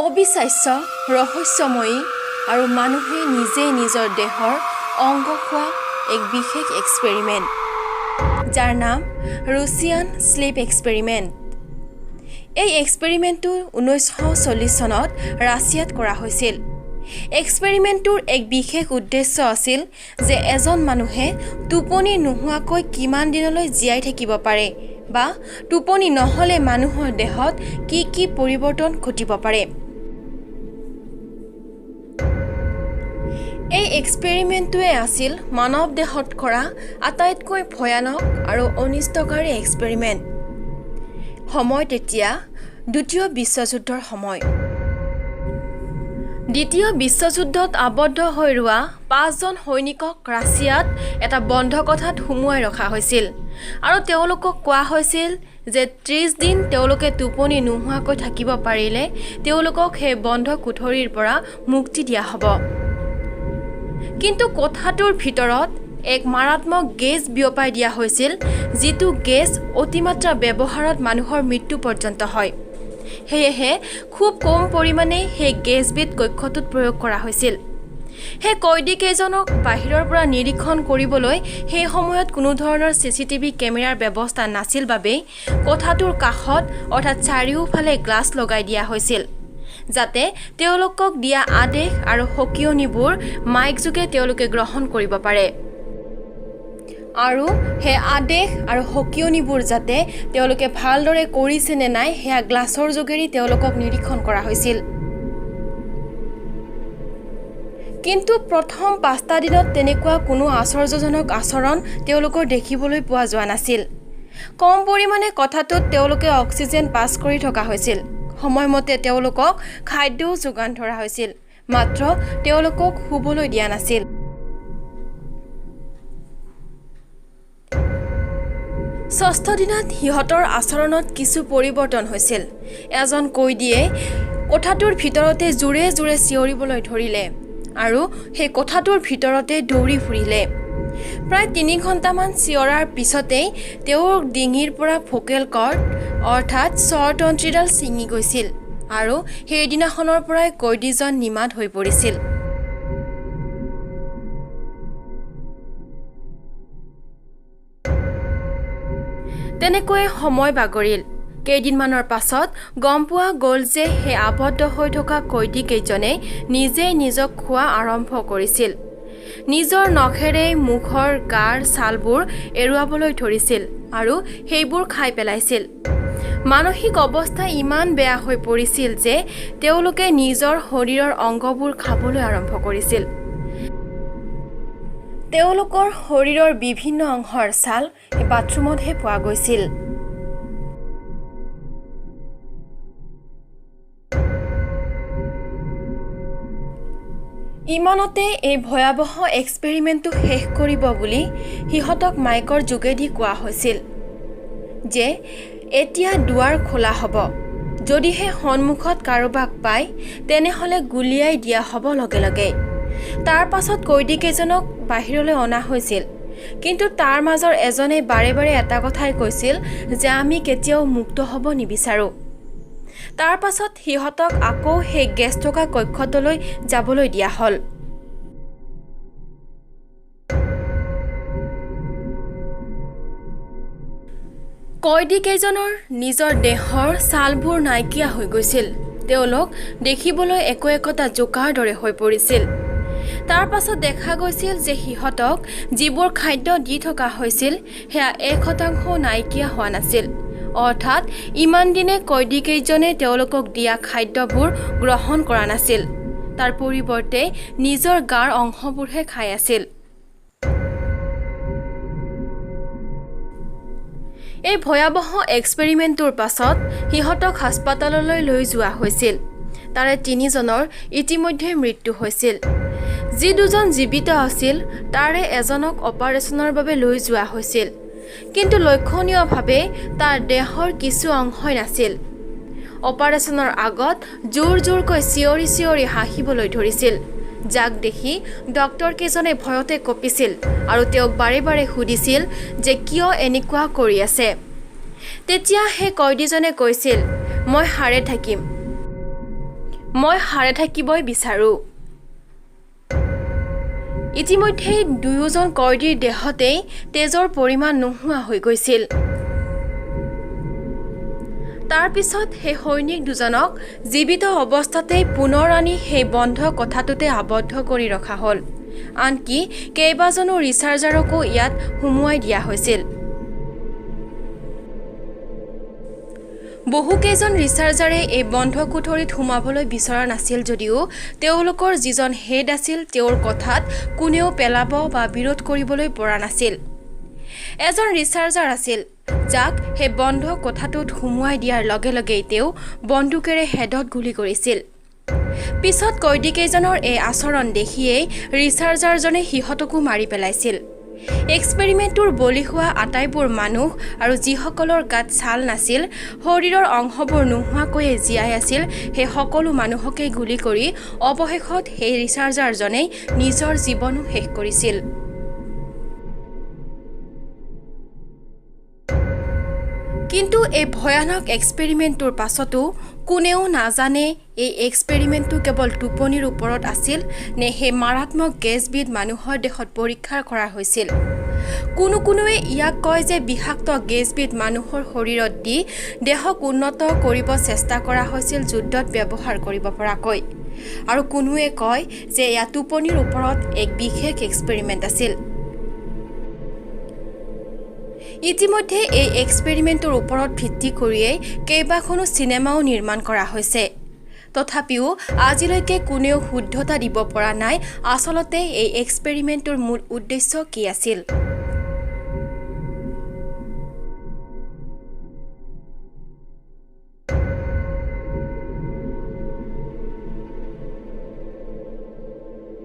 অবিশ্বাস্য ৰহস্যময়ী আৰু মানুহে নিজেই নিজৰ দেহৰ অংগ হোৱা এক বিশেষ এক্সপেৰিমেণ্ট যাৰ নাম ৰুছিয়ান স্লিপ এক্সপেৰিমেণ্ট। এই এক্সপেৰিমেণ্টটো 1940 চনত ৰাছিয়াত কৰা হৈছিল। এক্সপেৰিমেণ্টটোৰ এক বিশেষ উদ্দেশ্য আছিল যে এজন মানুহে টোপনি নোহোৱাকৈ কিমান দিনলৈ জীয়াই থাকিব পাৰে বা টোপনি নহ'লে মানুহৰ দেহত কি কি পৰিৱৰ্তন ঘটিব পাৰে। এই এক্সপেৰিমেণ্টটোৱে আছিল মানৱ দেহত কৰা আটাইতকৈ ভয়ানক আৰু অনিষ্টকাৰী এক্সপেৰিমেণ্ট। সময় তেতিয়া দ্বিতীয় বিশ্বযুদ্ধৰ সময়। দ্বিতীয় বিশ্বযুদ্ধত আবদ্ধ হৈ ৰোৱা 5জন সৈনিকক ৰাছিয়াত এটা বন্ধ কোঠাত সুমুৱাই ৰখা হৈছিল আৰু তেওঁলোকক কোৱা হৈছিল যে 30 দিন তেওঁলোকে টোপনি নোহোৱাকৈ থাকিব পাৰিলে তেওঁলোকক সেই বন্ধ কোঠৰীৰ পৰা মুক্তি দিয়া হ'ব। কিন্তু কোঠাটোৰ ভিতৰত এক মাৰাত্মক গেছ বিয়পাই দিয়া হৈছিল, যিটো গেছ অতিমাত্ৰা ব্যৱহাৰত মানুহৰ মৃত্যু পৰ্যন্ত হয়। সেয়েহে খুব কম পৰিমাণে সেই গেছবিধ কক্ষটোত প্ৰয়োগ কৰা হৈছিল। সেই কয়দীকেইজনক বাহিৰৰ পৰা নিৰীক্ষণ কৰিবলৈ সেই সময়ত কোনো ধৰণৰ CCTV কেমেৰাৰ ব্যৱস্থা নাছিল বাবেই কোঠাটোৰ কাষত অৰ্থাৎ চাৰিওফালে গ্লাছ লগাই দিয়া হৈছিল, যাতে তেওঁলোকক দিয়া আদেশ আৰু সকিয়নিবোৰ মাইকযোগে তেওঁলোকে গ্ৰহণ কৰিব পাৰে আৰু সেই আদেশ আৰু সকিয়নিবোৰ যাতে তেওঁলোকে ভালদৰে কৰিছে নে নাই সেয়া গ্লাছৰ যোগেদি তেওঁলোকক নিৰীক্ষণ কৰা হৈছিল। কিন্তু প্ৰথম 5টা দিনত তেনেকুৱা কোনো আশ্চৰ্যজনক আচৰণ তেওঁলোকৰ দেখিবলৈ পোৱা যোৱা নাছিল। কম পৰিমাণে কোঠাটোত তেওঁলোকে অক্সিজেন পাছ কৰি থকা হৈছিল। সময়মতে তেওঁলোকক খাদ্যও যোগান ধৰা হৈছিল, মাত্ৰ তেওঁলোকক শুবলৈ দিয়া নাছিল। ষষ্ঠ দিনত সিহঁতৰ আচৰণত কিছু পৰিৱৰ্তন হৈছিল। এজন কয়দীয়ে কোঠাটোৰ ভিতৰতে জোৰে জোৰে চিঞৰিবলৈ ধৰিলে আৰু সেই কোঠাটোৰ ভিতৰতে দৌৰি ফুৰিলে। প্ৰায় 3 ঘণ্টামান চিঞৰাৰ পিছতেই তেওঁৰ ডিঙিৰ পৰা ভোকেল কৰ্ড অৰ্থাৎ স্বৰতন্ত্ৰীডাল ছিঙি গৈছিল আৰু সেইদিনাখনৰ পৰাই কয়দীজন নিমাত হৈ পৰিছিল। তেনেকৈয়ে সময় বাগৰিল। কেইদিনমানৰ পাছত গম পোৱা গ'ল যে সেই আবদ্ধ হৈ থকা কয়দীকেইজনে নিজেই নিজক খোৱা আৰম্ভ কৰিছিল। নিজৰ নখেৰে মুখৰ গাৰ ছালবোৰ এৰুৱাবলৈ ধৰিছিল আৰু সেইবোৰ খাই পেলাইছিল। মানসিক অৱস্থা ইমান বেয়া হৈ পৰিছিল যে তেওঁলোকে নিজৰ শৰীৰৰ অংগবোৰ খাবলৈ আৰম্ভ কৰিছিল। তেওঁলোকৰ শৰীৰৰ বিভিন্ন অংশৰ ছাল বাথৰুমতহে পোৱা গৈছিল। ইমানতে এই ভয়াৱহ এক্সপেৰিমেণ্টটো শেষ কৰিব বুলি সিহঁতক মাইকৰ যোগেদি কোৱা হৈছিল যে এতিয়া দুৱাৰ খোলা হ'ব। যদিহে সন্মুখত কাৰোবাক পায় তেনেহ'লে গুলিয়াই দিয়া হ'ব লগে লগে। তাৰ পাছত কয়দীকেইজনক বাহিৰলৈ অনা হৈছিল, কিন্তু তাৰ মাজৰ এজনে বাৰে বাৰে এটা কথাই কৈছিল যে আমি কেতিয়াও মুক্ত হ'ব নিবিচাৰোঁ। তাৰ পাছত সিহঁতক আকৌ সেই গেছ থকা কক্ষটোলৈ যাবলৈ দিয়া হ'ল। কয়দীকেইজনৰ নিজৰ দেহৰ ছালবোৰ নাইকিয়া হৈ গৈছিল। তেওঁলোক দেখিবলৈ একোটা জোকাৰ দৰে হৈ পৰিছিল। তাৰ পাছত দেখা গৈছিল যে সিহঁতক যিবোৰ খাদ্য দি থকা হৈছিল সেয়া 1% নাইকিয়া হোৱা নাছিল। অৰ্থাৎ ইমান দিনে কয়দীকেইজনে তেওঁলোকক দিয়া খাদ্যবোৰ গ্ৰহণ কৰা নাছিল, তাৰ পৰিৱৰ্তে নিজৰ গাৰ অংশবোৰহে খাই আছিল। এই ভয়াৱহ এক্সপেৰিমেণ্টটোৰ পাছত সিহঁতক হাস্পতাললৈ লৈ যোৱা হৈছিল। তাৰে 3জনৰ ইতিমধ্যে মৃত্যু হৈছিল। যি 2জন জীৱিত আছিল তাৰে এজনক অপাৰেশ্যনৰ বাবে লৈ যোৱা হৈছিল, কিন্তু লক্ষণীয়ভাৱে তাৰ দেহৰ কিছু অংশই নাছিল। অপাৰেশ্যনৰ আগত জোৰ জোৰকৈ চিঞৰি চিঞৰি হাঁহিবলৈ ধৰিছিল, যাক দেখি ডক্টৰকেইজনে ভয়তে কঁপিছিল আৰু তেওঁক বাৰে বাৰে সুধিছিল যে কিয় এনেকুৱা কৰি আছে। তেতিয়া সেই কয়দীজনে কৈছিল, মই সাৰে থাকিম, মই সাৰে থাকিবই বিচাৰোঁ। ইতিমধ্যে দুয়োজন কয়দীৰ দেহতেই তেজৰ পৰিমাণ নোহোৱা হৈ গৈছিল। তাৰ পিছত সেই সৈনিক দুজনক জীৱিত অৱস্থাতেই পুনৰ আনি সেই বন্ধ কোঠাটোতে আবদ্ধ কৰি ৰখা হ'ল। আনকি কেইবাজনো ৰিচাৰ্জাৰকো ইয়াত সুমুৱাই দিয়া হৈছিল। বহুকেইজন ৰিচাৰ্জাৰে এই বন্ধ কোঠৰীত সোমাবলৈ বিচৰা নাছিল যদিও তেওঁলোকৰ যিজন হেড আছিল তেওঁৰ কথাত কোনেও পেলাব বা বিৰোধ কৰিবলৈ পৰা নাছিল। এজন ৰিচাৰ্জাৰ আছিল যাক সেই বন্ধ কোঠাটোত সুমুৱাই দিয়াৰ লগে লগেই তেওঁ বন্দুকেৰে হেডত গুলী কৰিছিল। পিছত কয়দীকেইজনৰ এই আচৰণ দেখিয়েই ৰিচাৰ্জাৰজনে সিহঁতকো মাৰি পেলাইছিল। এক্সপেৰিমেণ্টটোৰ বলি হোৱা আটাইবোৰ মানুহ আৰু যিসকলৰ গাত ছাল নাছিল, শৰীৰৰ অংশবোৰ নোহোৱাকৈয়ে জীয়াই আছিল, সেই সকলো মানুহকেই গুলী কৰি অৱশেষত সেই ৰিচাৰ্জাৰজনেই নিজৰ জীৱনো শেষ কৰিছিল। কিন্তু এই ভয়ানক এক্সপেৰিমেণ্টটোৰ পাছতো কোনেও নাজানে এই এক্সপেৰিমেণ্টটো কেৱল টোপনিৰ ওপৰত আছিল নে সেই মাৰাত্মক গেছবিধ মানুহৰ দেহত পৰীক্ষা কৰা হৈছিল। কোনোৱে ইয়াক কয় যে বিষাক্ত গেছবিধ মানুহৰ শৰীৰত দি দেহক উন্নত কৰিব চেষ্টা কৰা হৈছিল যুদ্ধত ব্যৱহাৰ কৰিব পৰাকৈ, আৰু কোনোৱে কয় যে এয়া টোপনিৰ ওপৰত এক বিশেষ এক্সপেৰিমেণ্ট আছিল। ইতিমধ্যে এই এক্সপেৰিমেণ্টৰ ওপৰত ভিত্তি কৰিয়েই কেইবাখনো চিনেমাও নিৰ্মাণ কৰা হৈছে। তথাপিও আজিলৈকে কোনেও শুদ্ধতা দিব পৰা নাই আচলতে এই এক্সপেৰিমেণ্টৰ মূল উদ্দেশ্য কি আছিল।